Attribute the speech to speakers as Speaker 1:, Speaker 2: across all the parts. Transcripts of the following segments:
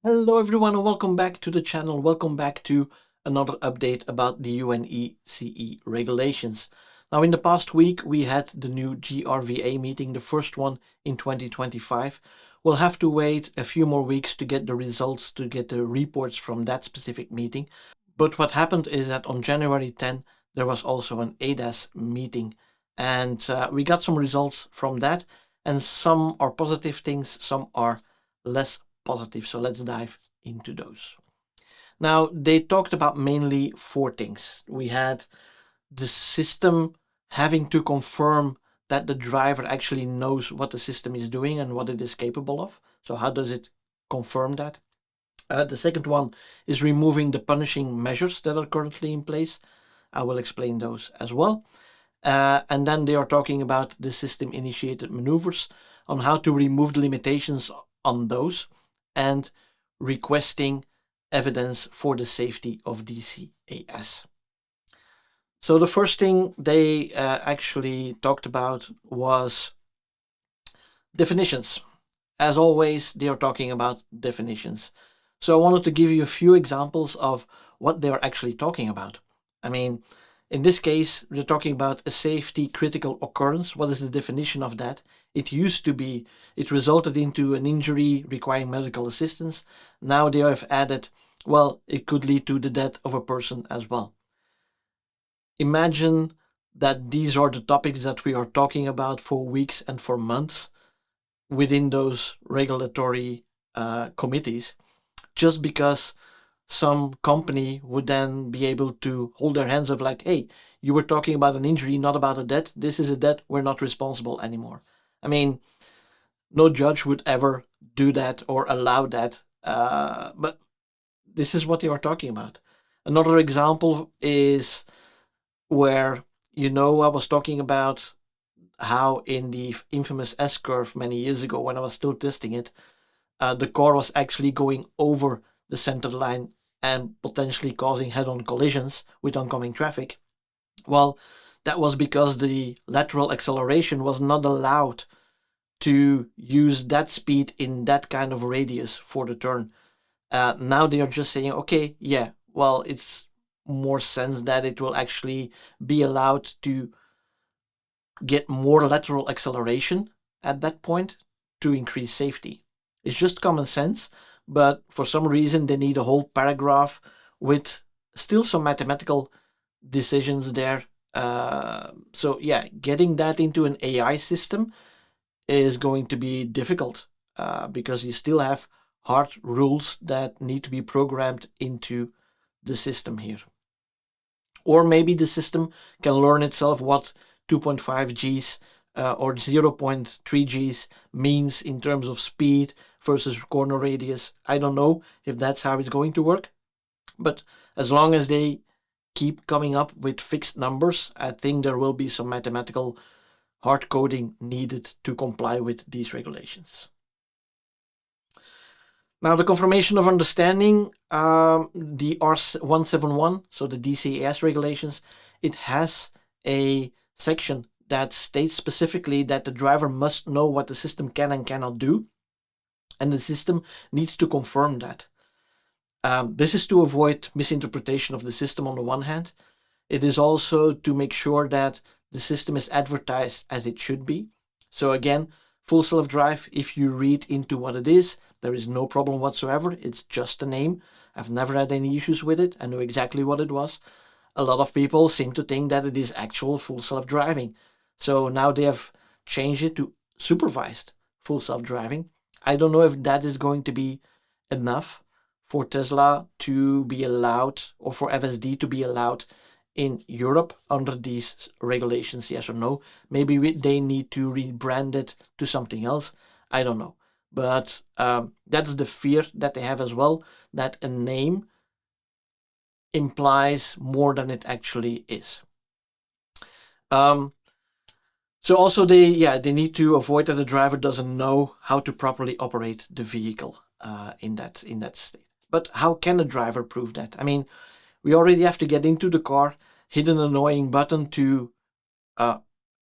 Speaker 1: Hello everyone and welcome back to the channel. Welcome back to another update about the UNECE regulations. Now in the past week we had the new GRVA meeting, the first one in 2025. We'll have to wait a few more weeks to get the results, to get the reports from that specific meeting. But what happened is that on January 10 there was also an ADAS meeting, and we got some results from that, and some are positive things, some are less positive. So let's dive into those. Now, they talked about mainly four things. We had the system having to confirm that the driver actually knows what the system is doing and what it is capable of. So how does it confirm that? The second one is removing the punishing measures that are currently in place. I will explain those as well. And then they are talking about the system-initiated maneuvers, on how to remove the limitations on those, and requesting evidence for the safety of DCAS. So the first thing they actually talked about was definitions. As always, they are talking about definitions. So I wanted to give you a few examples of what they're actually talking about. I mean, in this case, we're talking about a safety critical occurrence. What is the definition of that? It used to be, it resulted into an injury requiring medical assistance. Now they have added, well, it could lead to the death of a person as well. Imagine that these are the topics that we are talking about for weeks and for months within those regulatory committees, just because some company would then be able to hold their hands up like, hey, you were talking about an injury, not about a death. This is a death. We're not responsible anymore. I mean, no judge would ever do that or allow that. But this is what they are talking about. Another example is where, I was talking about how in the infamous S-curve many years ago, when I was still testing it, the car was actually going over the center line and potentially causing head-on collisions with oncoming traffic. Well, that was because the lateral acceleration was not allowed to use that speed in that kind of radius for the turn. Now they are just saying, okay, yeah, well, it's more sense that it will actually be allowed to get more lateral acceleration at that point to increase safety. It's just common sense, but for some reason they need a whole paragraph with still some mathematical decisions there. So yeah, getting that into an AI system is going to be difficult because you still have hard rules that need to be programmed into the system here. Or maybe the system can learn itself what 2.5 Gs or 0.3 Gs means in terms of speed versus corner radius. I don't know if that's how it's going to work, but as long as they keep coming up with fixed numbers, I think there will be some mathematical hard coding needed to comply with these regulations. Now, the confirmation of understanding, the R171, so the DCAS regulations, it has a section that states specifically that the driver must know what the system can and cannot do, and the system needs to confirm that. This is to avoid misinterpretation of the system on the one hand. It is also to make sure that the system is advertised as it should be. So again, full self-drive, if you read into what it is, there is no problem whatsoever. It's just a name. I've never had any issues with it. I knew exactly what it was. A lot of people seem to think that it is actual full self-driving. So now they have changed it to supervised full self-driving. I don't know if that is going to be enough for Tesla to be allowed, or for FSD to be allowed in Europe under these regulations, yes or no. Maybe they need to rebrand it to something else. I don't know. But that's the fear that they have as well, that a name implies more than it actually is. So also they need to avoid that the driver doesn't know how to properly operate the vehicle in that state. But how can a driver prove that? I mean, we already have to get into the car, hit an annoying button to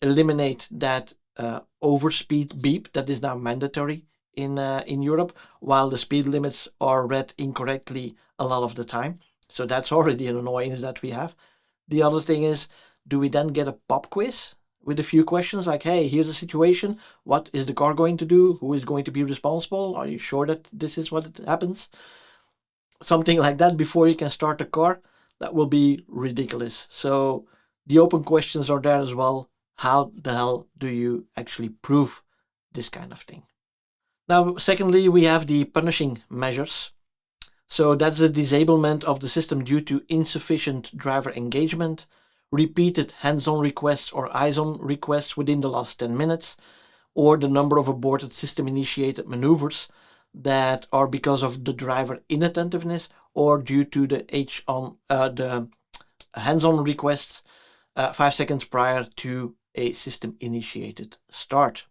Speaker 1: eliminate that overspeed beep that is now mandatory in Europe, while the speed limits are read incorrectly a lot of the time. So that's already an annoyance that we have. The other thing is, do we then get a pop quiz with a few questions like, hey, here's the situation. What is the car going to do? Who is going to be responsible? Are you sure that this is what happens? Something like that before you can start the car. That will be ridiculous. So the open questions are there as well. How the hell do you actually prove this kind of thing? Now, secondly, we have the punishing measures. So that's the disablement of the system due to insufficient driver engagement, repeated hands-on requests or eyes-on requests within the last 10 minutes, or the number of aborted system-initiated maneuvers that are because of the driver inattentiveness or due to the the hands-on requests 5 seconds prior to a system-initiated start.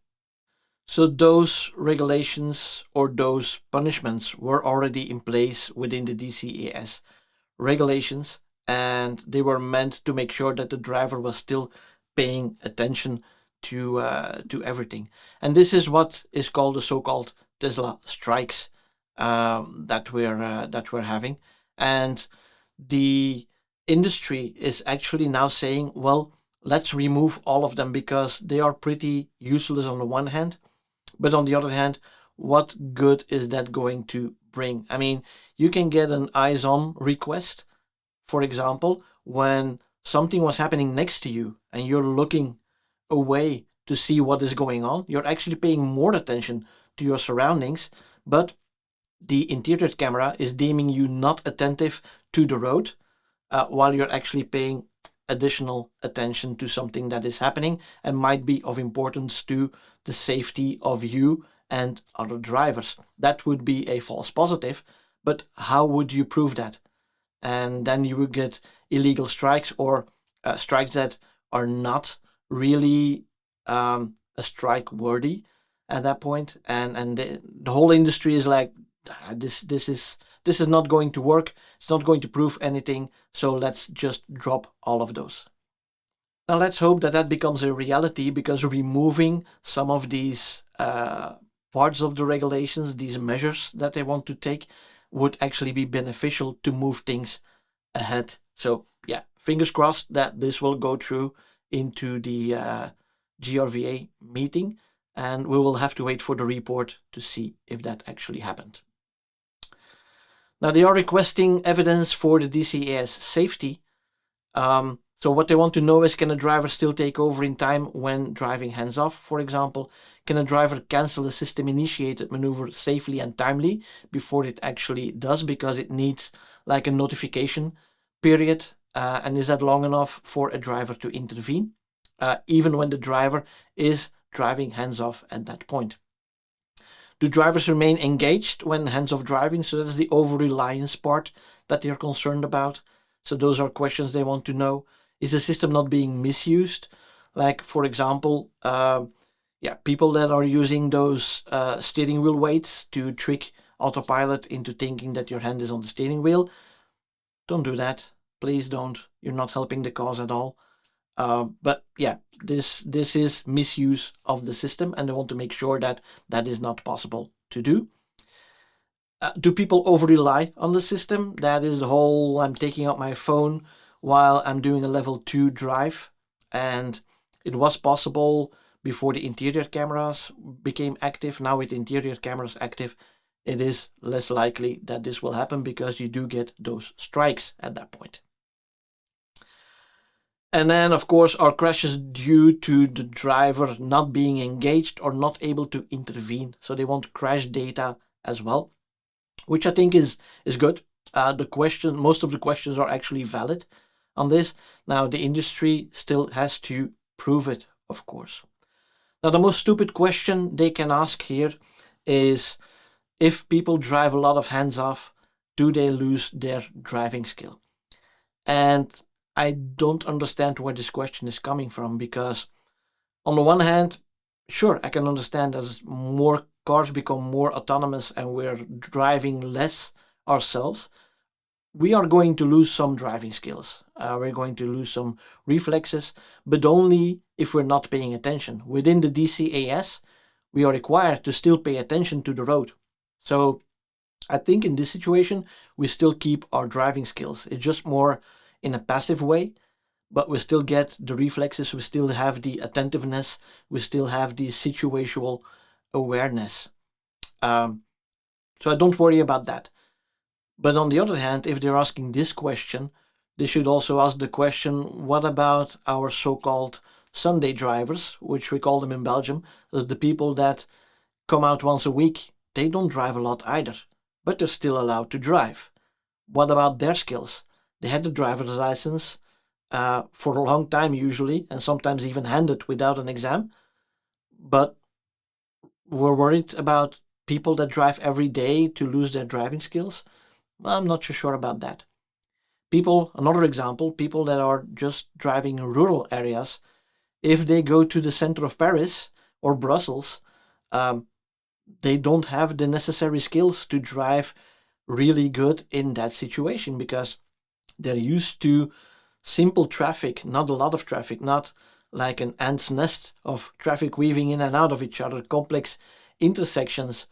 Speaker 1: So those regulations or those punishments were already in place within the DCAS regulations, and they were meant to make sure that the driver was still paying attention to everything. And this is what is called the so-called Tesla strikes that we're having. And the industry is actually now saying, well, let's remove all of them because they are pretty useless on the one hand, but on the other hand, what good is that going to bring? I mean, you can get an eyes-on request, for example, when something was happening next to you and you're looking away to see what is going on. You're actually paying more attention to your surroundings, but the interior camera is deeming you not attentive to the road while you're actually paying additional attention to something that is happening and might be of importance to the safety of you and other drivers. That would be a false positive, but how would you prove that? And then you would get illegal strikes or strikes that are not really a strike worthy at that point. And the whole industry is like, this is not going to work. It's not going to prove anything. So let's just drop all of those. Now let's hope that that becomes a reality, because removing some of these parts of the regulations, these measures that they want to take, would actually be beneficial to move things ahead. So yeah, fingers crossed that this will go through into the GRVA meeting, and we will have to wait for the report to see if that actually happened. Now they are requesting evidence for the DCAS safety. So what they want to know is, can a driver still take over in time when driving hands off, for example? Can a driver cancel a system-initiated maneuver safely and timely before it actually does, because it needs like a notification period? And is that long enough for a driver to intervene, even when the driver is driving hands off at that point? Do drivers remain engaged when hands-off driving? So that's the over-reliance part that they're concerned about. So those are questions they want to know. Is the system not being misused? Like, for example, people that are using those steering wheel weights to trick autopilot into thinking that your hand is on the steering wheel. Don't do that. Please don't. You're not helping the cause at all. But yeah, this is misuse of the system, and they want to make sure that that is not possible to do. Do people over-rely on the system? That is the whole, I'm taking out my phone while I'm doing a level 2 drive. And it was possible before the interior cameras became active. Now with interior cameras active, it is less likely that this will happen, because you do get those strikes at that point. And then, of course, are crashes due to the driver not being engaged or not able to intervene. So they want crash data as well, which I think is good. Most of the questions are actually valid on this. Now, the industry still has to prove it, of course. Now, the most stupid question they can ask here is, if people drive a lot of hands off, do they lose their driving skill? And I don't understand where this question is coming from, because on the one hand, sure, I can understand as more cars become more autonomous and we're driving less ourselves, we are going to lose some driving skills. We're going to lose some reflexes, but only if we're not paying attention. Within the DCAS, we are required to still pay attention to the road. So I think in this situation, we still keep our driving skills. It's just more in a passive way, but we still get the reflexes, we still have the attentiveness, we still have the situational awareness. So I don't worry about that. But on the other hand, if they're asking this question, they should also ask the question, what about our so-called Sunday drivers, which we call them in Belgium, the people that come out once a week? They don't drive a lot either, but they're still allowed to drive. What about their skills? They had the driver's license for a long time usually, and sometimes even handed without an exam, but we're worried about people that drive every day to lose their driving skills. I'm not so sure about that. Another example, people that are just driving in rural areas, if they go to the center of Paris or Brussels, they don't have the necessary skills to drive really good in that situation because they're used to simple traffic, not a lot of traffic, not like an ant's nest of traffic weaving in and out of each other, complex intersections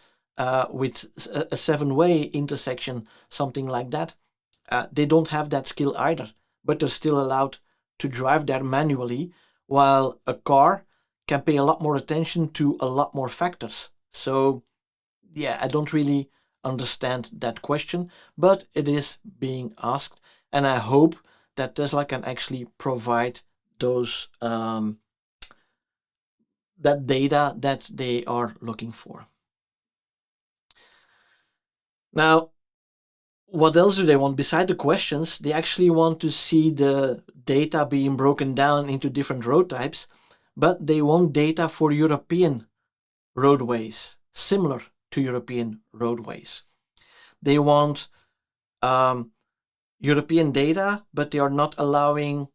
Speaker 1: with a seven-way intersection, something like that. They don't have that skill either, but they're still allowed to drive there manually, while a car can pay a lot more attention to a lot more factors. So yeah, I don't really understand that question, but it is being asked, and I hope that Tesla can actually provide those that data that they are looking for. Now, what else do they want? Beside the questions, they actually want to see the data being broken down into different road types, but they want data for European roadways, similar to European roadways. They want European data, but they are not allowing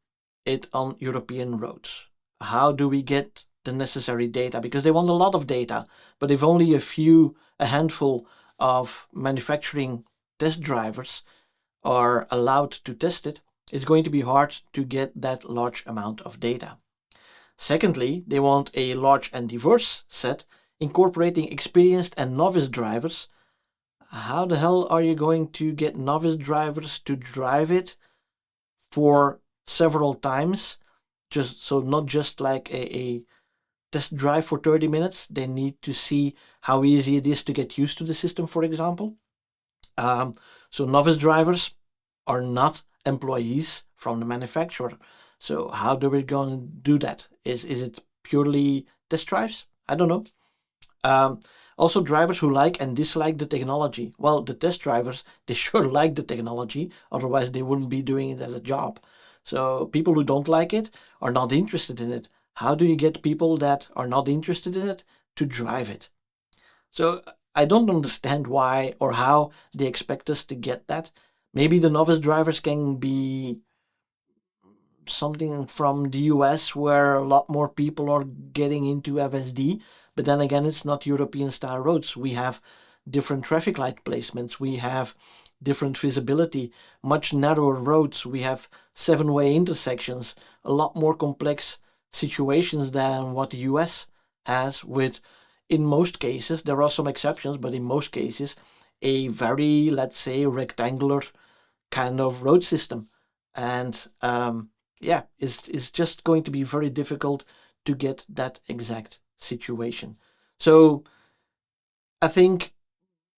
Speaker 1: it on European roads. How do we get the necessary data? Because they want a lot of data, but if only a handful of manufacturing test drivers are allowed to test it, it's going to be hard to get that large amount of data. Secondly, they want a large and diverse set incorporating experienced and novice drivers. How the hell are you going to get novice drivers to drive it for several times? Not just like a test drive for 30 minutes. They need to see how easy it is to get used to the system, for example. So novice drivers are not employees from the manufacturer. So how are we going to do that? Is it purely test drives? I don't know. Also, drivers who like and dislike the technology. Well, the test drivers, they sure like the technology, otherwise they wouldn't be doing it as a job. So people who don't like it are not interested in it. How do you get people that are not interested in it to drive it? So I don't understand why or how they expect us to get that. Maybe the novice drivers can be something from the US where a lot more people are getting into FSD, but then again, it's not European style roads. We have different traffic light placements, we have different visibility, much narrower roads, we have seven-way intersections, a lot more complex situations than what the US has with, in most cases, there are some exceptions, but in most cases, a very, let's say, rectangular kind of road system. And yeah, it's just going to be very difficult to get that exact situation. So I think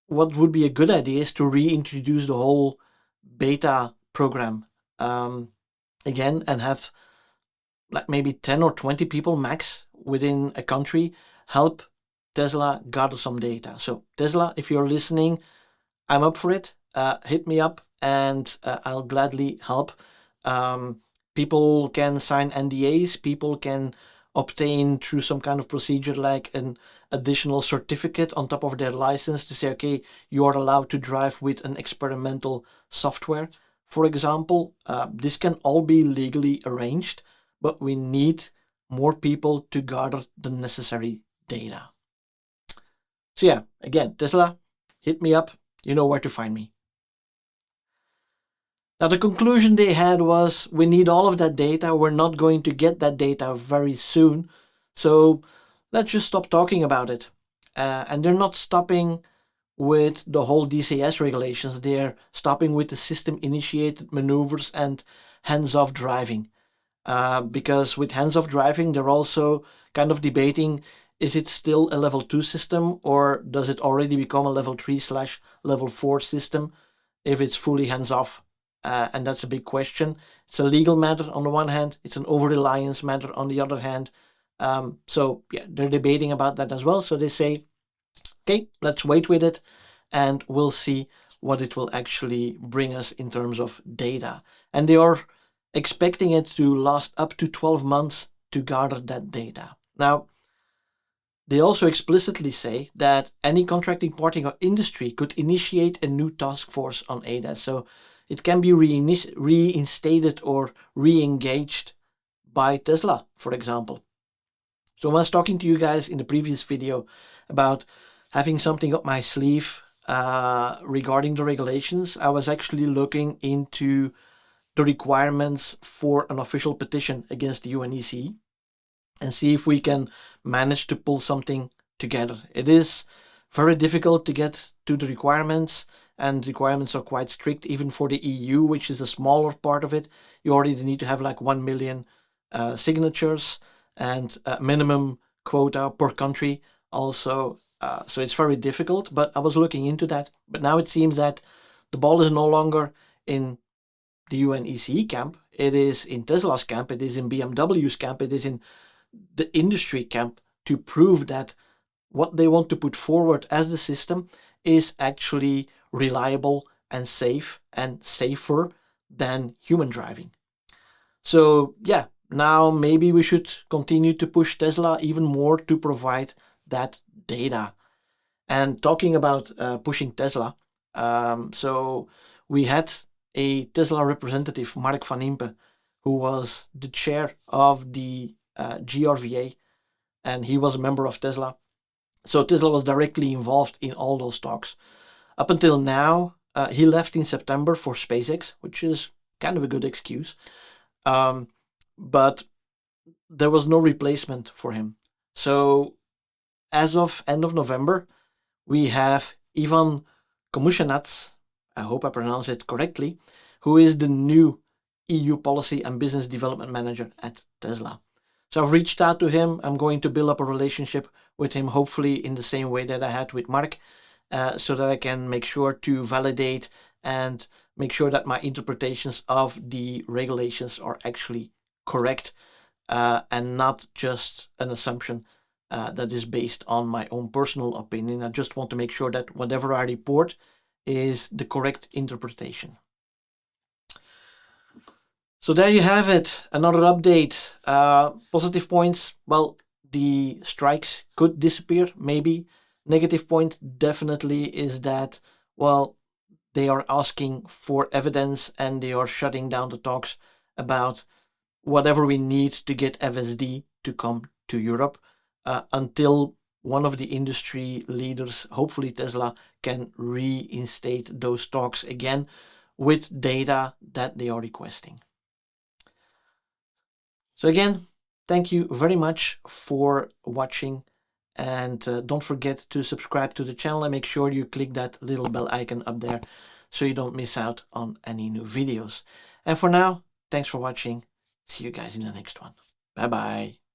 Speaker 1: what would be a good idea is to reintroduce the whole beta program again and have like maybe 10 or 20 people max within a country help Tesla gather some data. So Tesla, if you're listening, I'm up for it. Hit me up and I'll gladly help. People can sign NDAs, people can obtain through some kind of procedure like an additional certificate on top of their license to say, okay, you are allowed to drive with an experimental software. For example, this can all be legally arranged, but we need more people to gather the necessary data. So yeah, again, Tesla, hit me up. You know where to find me. Now, the conclusion they had was, we need all of that data. We're not going to get that data very soon. So let's just stop talking about it. And they're not stopping with the whole DCS regulations. They're stopping with the system-initiated maneuvers and hands-off driving. Because with hands-off driving, they're also kind of debating, is it still a level 2 system, or does it already become a level 3/level 4 system if it's fully hands-off? And that's a big question. It's a legal matter on the one hand, it's an over-reliance matter on the other hand. So yeah, they're debating about that as well. So they say, okay, let's wait with it and we'll see what it will actually bring us in terms of data. And they are expecting it to last up to 12 months to gather that data. Now, they also explicitly say that any contracting party or industry could initiate a new task force on ADAS. So it can be reinstated or re-engaged by Tesla, for example. So I was talking to you guys in the previous video about having something up my sleeve regarding the regulations. I was actually looking into the requirements for an official petition against the UNECE and see if we can manage to pull something together. It is very difficult to get to the requirements, and requirements are quite strict even for the EU, which is a smaller part of it. You already need to have like 1 million signatures and a minimum quota per country also. So it's very difficult, but I was looking into that. But now it seems that the ball is no longer in the UNECE camp. It is in Tesla's camp, it is in BMW's camp, it is in the industry camp to prove that what they want to put forward as the system is actually reliable and safe and safer than human driving. So yeah, now maybe we should continue to push Tesla even more to provide that data. And talking about pushing Tesla, so we had a Tesla representative, Mark van Impe, who was the chair of the GRVA, and he was a member of Tesla. So Tesla was directly involved in all those talks. Up until now, he left in September for SpaceX, which is kind of a good excuse. But there was no replacement for him. So as of end of November, we have Ivan Komushanac, I hope I pronounce it correctly, who is the new EU Policy and Business Development Manager at Tesla. So I've reached out to him. I'm going to build up a relationship with him, hopefully in the same way that I had with Mark, so that I can make sure to validate and make sure that my interpretations of the regulations are actually correct and not just an assumption that is based on my own personal opinion. I just want to make sure that whatever I report is the correct interpretation. So there you have it, another update. Positive points, well, the strikes could disappear, maybe. Negative point definitely is that, well, they are asking for evidence and they are shutting down the talks about whatever we need to get FSD to come to Europe until one of the industry leaders, hopefully Tesla, can reinstate those talks again with data that they are requesting. So again, thank you very much for watching, and don't forget to subscribe to the channel and make sure you click that little bell icon up there so you don't miss out on any new videos. And for now, thanks for watching. See you guys in the next one. Bye bye.